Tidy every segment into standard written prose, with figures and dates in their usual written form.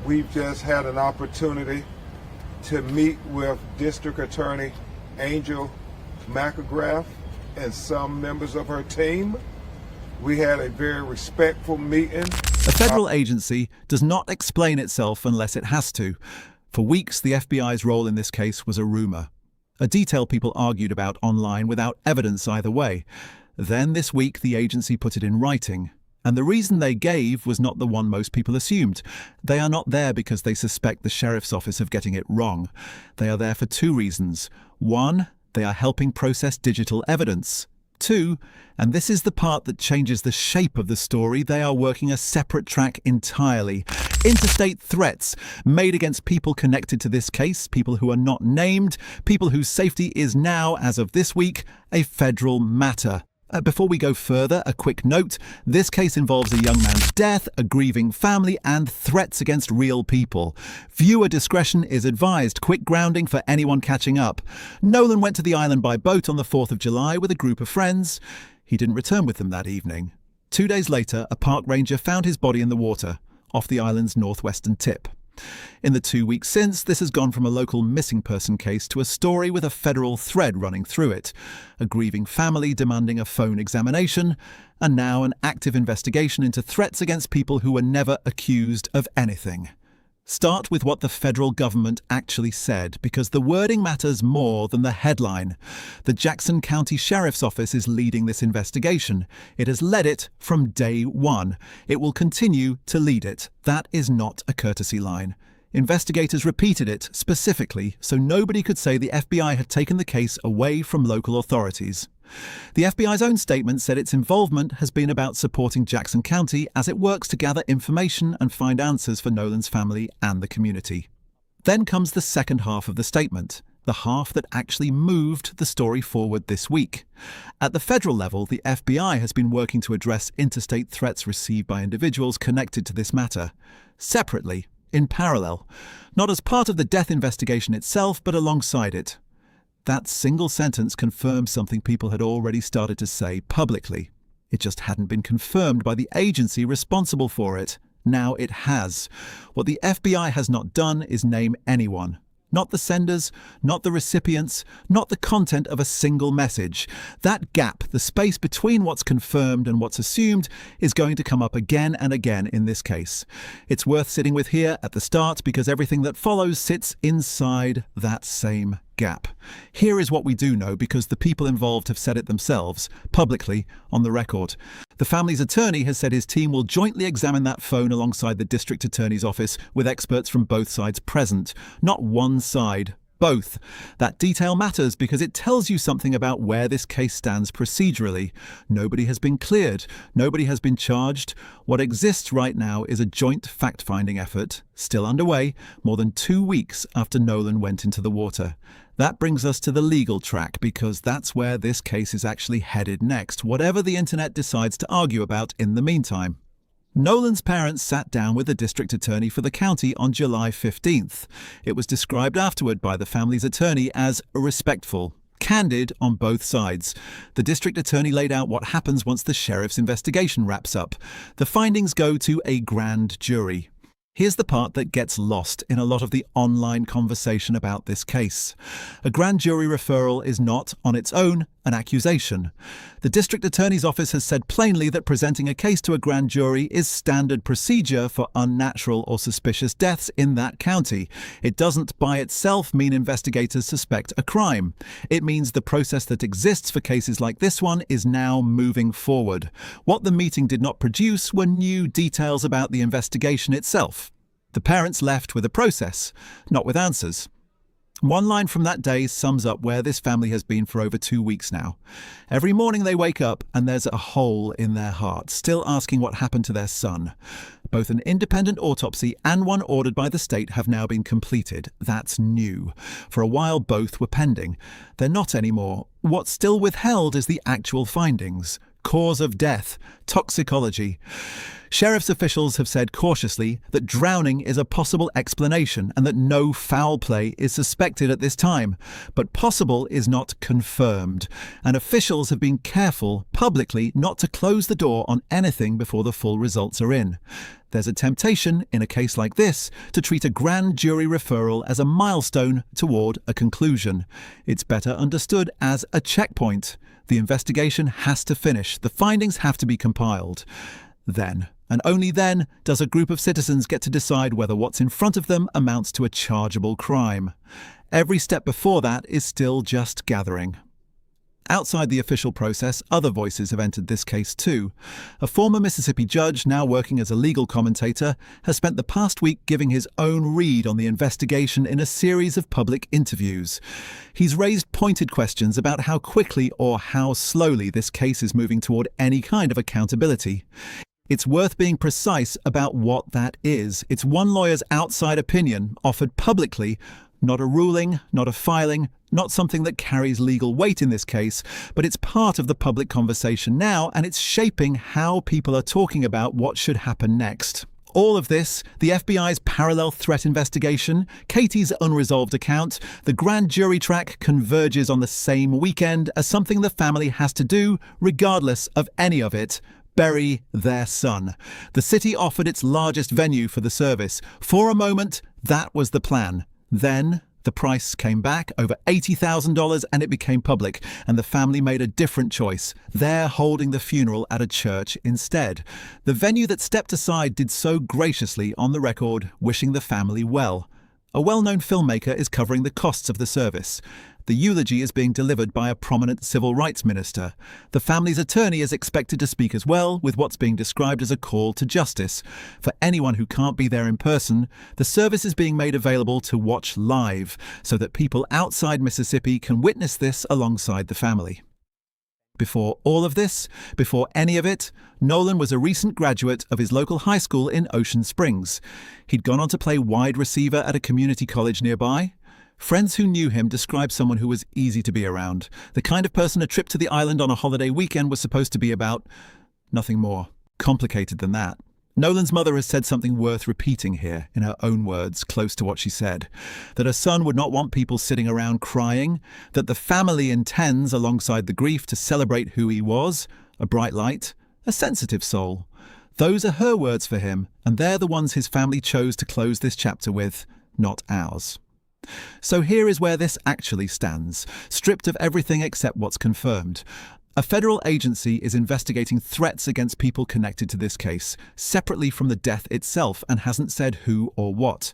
We've just had an opportunity to meet with District Attorney Angel McElgrath and some members of her team. We had a very respectful meeting. A federal agency does not explain itself unless it has to. For weeks, the FBI's role in this case was a rumor, a detail people argued about online without evidence either way. Then this week, the agency put it in writing. And the reason they gave was not the one most people assumed. They are not there because they suspect the sheriff's office of getting it wrong. They are there for two reasons. One, they are helping process digital evidence. Two, and this is the part that changes the shape of the story, they are working a separate track entirely. Interstate threats made against people connected to this case, people who are not named, people whose safety is now, as of this week, a federal matter. Before we go further, a quick note. This case involves a young man's death, a grieving family, and threats against real people. Viewer discretion is advised. Quick grounding for anyone catching up. Nolan went to the island by boat on the 4th of July with a group of friends. He didn't return with them that evening. 2 days later, a park ranger found his body in the water, off the island's northwestern tip. In the 2 weeks since, this has gone from a local missing person case to a story with a federal thread running through it, a grieving family demanding a phone examination, and now an active investigation into threats against people who were never accused of anything. Start with what the federal government actually said, because the wording matters more than the headline. The Jackson County Sheriff's Office is leading this investigation. It has led it from day one. It will continue to lead it. That is not a courtesy line. Investigators repeated it specifically, so nobody could say the FBI had taken the case away from local authorities. The FBI's own statement said its involvement has been about supporting Jackson County as it works to gather information and find answers for Nolan's family and the community. Then comes the second half of the statement, the half that actually moved the story forward this week. At the federal level, the FBI has been working to address interstate threats received by individuals connected to this matter. Separately, in parallel, not as part of the death investigation itself, but alongside it. That single sentence confirms something people had already started to say publicly. It just hadn't been confirmed by the agency responsible for it. Now it has. What the FBI has not done is name anyone. Not the senders, not the recipients, not the content of a single message. That gap, the space between what's confirmed and what's assumed, is going to come up again and again in this case. It's worth sitting with here at the start because everything that follows sits inside that same gap. Here is what we do know because the people involved have said it themselves, publicly, on the record. The family's attorney has said his team will jointly examine that phone alongside the district attorney's office with experts from both sides present. Not one side, both. That detail matters because it tells you something about where this case stands procedurally. Nobody has been cleared. Nobody has been charged. What exists right now is a joint fact-finding effort, still underway, more than 2 weeks after Nolan went into the water. That brings us to the legal track because that's where this case is actually headed next, whatever the internet decides to argue about in the meantime. Nolan's parents sat down with the district attorney for the county on July 15th. It was described afterward by the family's attorney as respectful, candid on both sides. The district attorney laid out what happens once the sheriff's investigation wraps up. The findings go to a grand jury. Here's the part that gets lost in a lot of the online conversation about this case. A grand jury referral is not, on its own, an accusation. The district attorney's office has said plainly that presenting a case to a grand jury is standard procedure for unnatural or suspicious deaths in that county. It doesn't by itself mean investigators suspect a crime. It means the process that exists for cases like this one is now moving forward. What the meeting did not produce were new details about the investigation itself. The parents left with a process, not with answers. One line from that day sums up where this family has been for over 2 weeks now. Every morning they wake up and there's a hole in their heart, still asking what happened to their son. Both an independent autopsy and one ordered by the state have now been completed. That's new. For a while both were pending. They're not anymore. What's still withheld is the actual findings. Cause of death, toxicology. Sheriff's officials have said cautiously that drowning is a possible explanation and that no foul play is suspected at this time. But possible is not confirmed, and officials have been careful publicly not to close the door on anything before the full results are in. There's a temptation, in a case like this, to treat a grand jury referral as a milestone toward a conclusion. It's better understood as a checkpoint. The investigation has to finish. The findings have to be compiled. Then, and only then, does a group of citizens get to decide whether what's in front of them amounts to a chargeable crime. Every step before that is still just gathering. Outside the official process, other voices have entered this case too. A former Mississippi judge, now working as a legal commentator, has spent the past week giving his own read on the investigation in a series of public interviews. He's raised pointed questions about how quickly or how slowly this case is moving toward any kind of accountability. It's worth being precise about what that is. It's one lawyer's outside opinion, offered publicly, not a ruling, not a filing, not something that carries legal weight in this case, but it's part of the public conversation now, and it's shaping how people are talking about what should happen next. All of this, the FBI's parallel threat investigation, Katie's unresolved account, the grand jury track converges on the same weekend as something the family has to do, regardless of any of it: bury their son. The city offered its largest venue for the service. For a moment, that was the plan. Then the price came back, over $80,000, and it became public, and the family made a different choice. They're holding the funeral at a church instead. The venue that stepped aside did so graciously on the record, wishing the family well. A well-known filmmaker is covering the costs of the service. The eulogy is being delivered by a prominent civil rights minister. The family's attorney is expected to speak as well, with what's being described as a call to justice. For anyone who can't be there in person, the service is being made available to watch live, so that people outside Mississippi can witness this alongside the family. Before all of this, before any of it, Nolan was a recent graduate of his local high school in Ocean Springs. He'd gone on to play wide receiver at a community college nearby. Friends who knew him described someone who was easy to be around, the kind of person a trip to the island on a holiday weekend was supposed to be about. Nothing more complicated than that. Nolan's mother has said something worth repeating here, in her own words, close to what she said. That her son would not want people sitting around crying, that the family intends, alongside the grief, to celebrate who he was, a bright light, a sensitive soul. Those are her words for him, and they're the ones his family chose to close this chapter with, not ours. So here is where this actually stands, stripped of everything except what's confirmed. A federal agency is investigating threats against people connected to this case, separately from the death itself, and hasn't said who or what.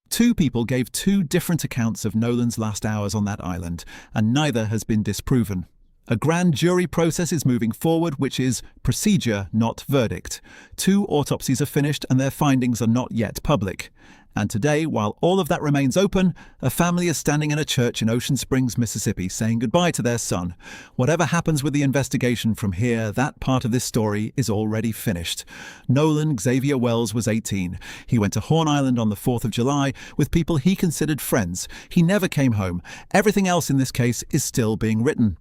2 people gave 2 different accounts of Nolan's last hours on that island, and neither has been disproven. A grand jury process is moving forward, which is procedure, not verdict. 2 autopsies are finished and their findings are not yet public. And today, while all of that remains open, a family is standing in a church in Ocean Springs, Mississippi, saying goodbye to their son. Whatever happens with the investigation from here, that part of this story is already finished. Nolan Xavier Wells was 18. He went to Horn Island on the 4th of July with people he considered friends. He never came home. Everything else in this case is still being written.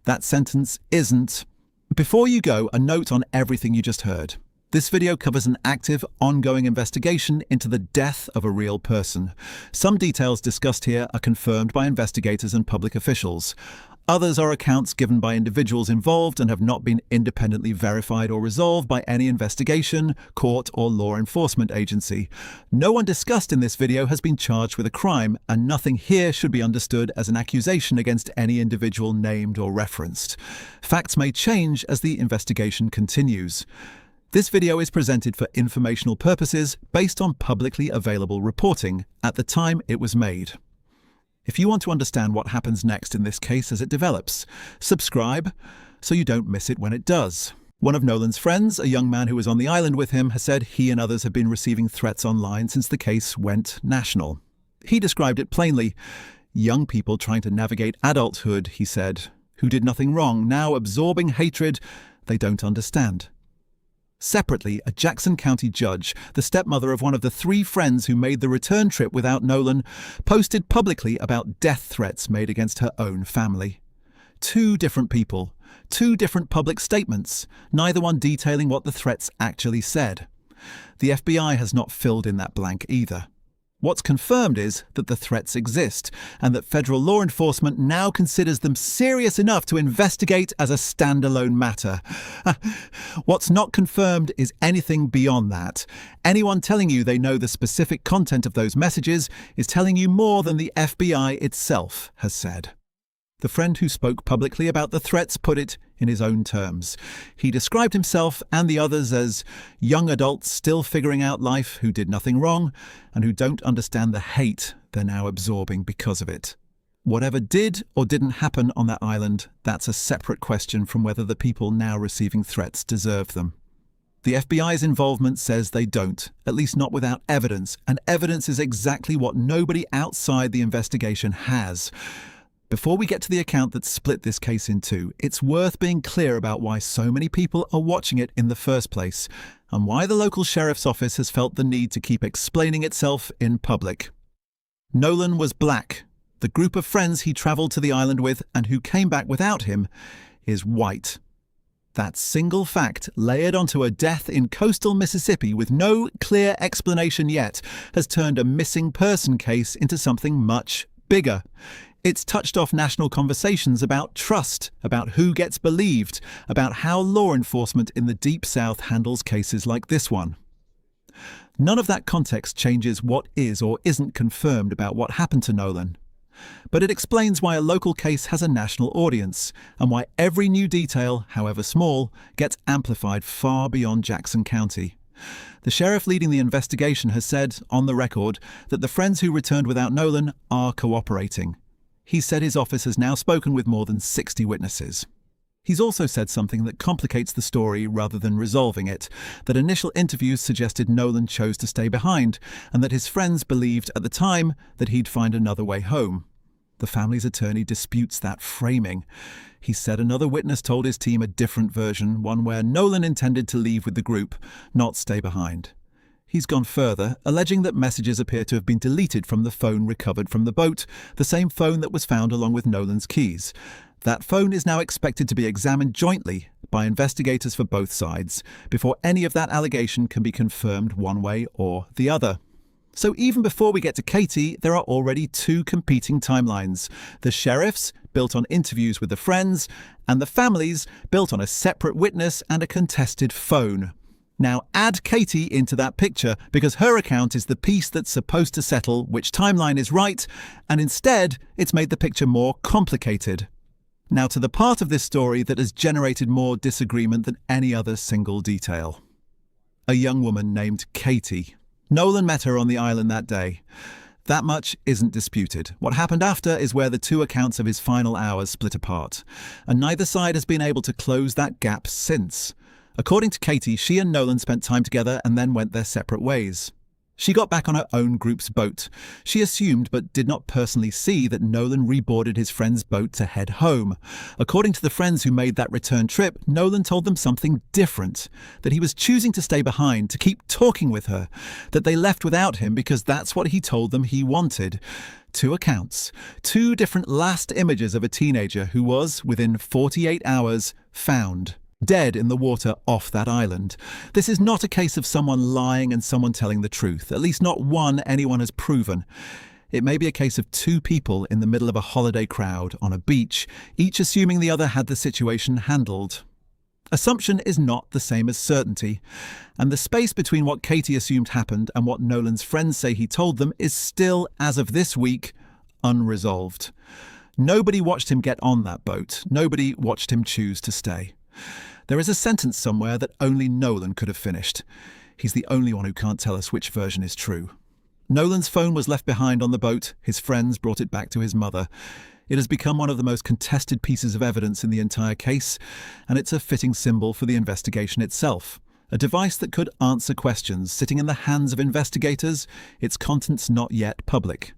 That sentence isn't. Before you go, a note on everything you just heard. This video covers an active, ongoing investigation into the death of a real person. Some details discussed here are confirmed by investigators and public officials. Others are accounts given by individuals involved and have not been independently verified or resolved by any investigation, court, or law enforcement agency. No one discussed in this video has been charged with a crime, and nothing here should be understood as an accusation against any individual named or referenced. Facts may change as the investigation continues. This video is presented for informational purposes based on publicly available reporting at the time it was made. If you want to understand what happens next in this case as it develops, subscribe so you don't miss it when it does. One of Nolan's friends, a young man who was on the island with him, has said he and others have been receiving threats online since the case went national. He described it plainly. Young people trying to navigate adulthood, he said, who did nothing wrong, now absorbing hatred they don't understand. Separately, a Jackson County judge, the stepmother of one of the 3 friends who made the return trip without Nolan, posted publicly about death threats made against her own family. Two different people, two different public statements, neither one detailing what the threats actually said. The FBI has not filled in that blank either. What's confirmed is that the threats exist, and that federal law enforcement now considers them serious enough to investigate as a standalone matter. What's not confirmed is anything beyond that. Anyone telling you they know the specific content of those messages is telling you more than the FBI itself has said. The friend who spoke publicly about the threats put it in his own terms. He described himself and the others as young adults still figuring out life who did nothing wrong and who don't understand the hate they're now absorbing because of it. Whatever did or didn't happen on that island, that's a separate question from whether the people now receiving threats deserve them. The FBI's involvement says they don't, at least not without evidence, and evidence is exactly what nobody outside the investigation has. Before we get to the account that split this case in two, it's worth being clear about why so many people are watching it in the first place, and why the local sheriff's office has felt the need to keep explaining itself in public. Nolan was black. The group of friends he travelled to the island with and who came back without him is white. That single fact, layered onto a death in coastal Mississippi with no clear explanation yet, has turned a missing person case into something much bigger. It's touched off national conversations about trust, about who gets believed, about how law enforcement in the Deep South handles cases like this one. None of that context changes what is or isn't confirmed about what happened to Nolan. But it explains why a local case has a national audience, and why every new detail, however small, gets amplified far beyond Jackson County. The sheriff leading the investigation has said, on the record, that the friends who returned without Nolan are cooperating. He said his office has now spoken with more than 60 witnesses. He's also said something that complicates the story rather than resolving it, that initial interviews suggested Nolan chose to stay behind, and that his friends believed at the time that he'd find another way home. The family's attorney disputes that framing. He said another witness told his team a different version, one where Nolan intended to leave with the group, not stay behind. He's gone further, alleging that messages appear to have been deleted from the phone recovered from the boat, the same phone that was found along with Nolan's keys. That phone is now expected to be examined jointly by investigators for both sides, before any of that allegation can be confirmed one way or the other. So even before we get to Katie, there are already two competing timelines. The sheriff's, built on interviews with the friends, and the family's, built on a separate witness and a contested phone. Now add Katie into that picture, because her account is the piece that's supposed to settle which timeline is right, and instead it's made the picture more complicated. Now to the part of this story that has generated more disagreement than any other single detail. A young woman named Katie. Nolan met her on the island that day. That much isn't disputed. What happened after is where the two accounts of his final hours split apart, and neither side has been able to close that gap since. According to Katie, she and Nolan spent time together and then went their separate ways. She got back on her own group's boat. She assumed, but did not personally see, that Nolan reboarded his friend's boat to head home. According to the friends who made that return trip, Nolan told them something different, that he was choosing to stay behind, to keep talking with her, that they left without him because that's what he told them he wanted. Two accounts, two different last images of a teenager who was, within 48 hours, found. Dead in the water off that island. This is not a case of someone lying and someone telling the truth, at least not one anyone has proven. It may be a case of two people in the middle of a holiday crowd on a beach, each assuming the other had the situation handled. Assumption is not the same as certainty, and the space between what Katie assumed happened and what Nolan's friends say he told them is still, as of this week, unresolved. Nobody watched him get on that boat. Nobody watched him choose to stay. There is a sentence somewhere that only Nolan could have finished. He's the only one who can't tell us which version is true. Nolan's phone was left behind on the boat. His friends brought it back to his mother. It has become one of the most contested pieces of evidence in the entire case, and it's a fitting symbol for the investigation itself. A device that could answer questions, sitting in the hands of investigators, its contents not yet public.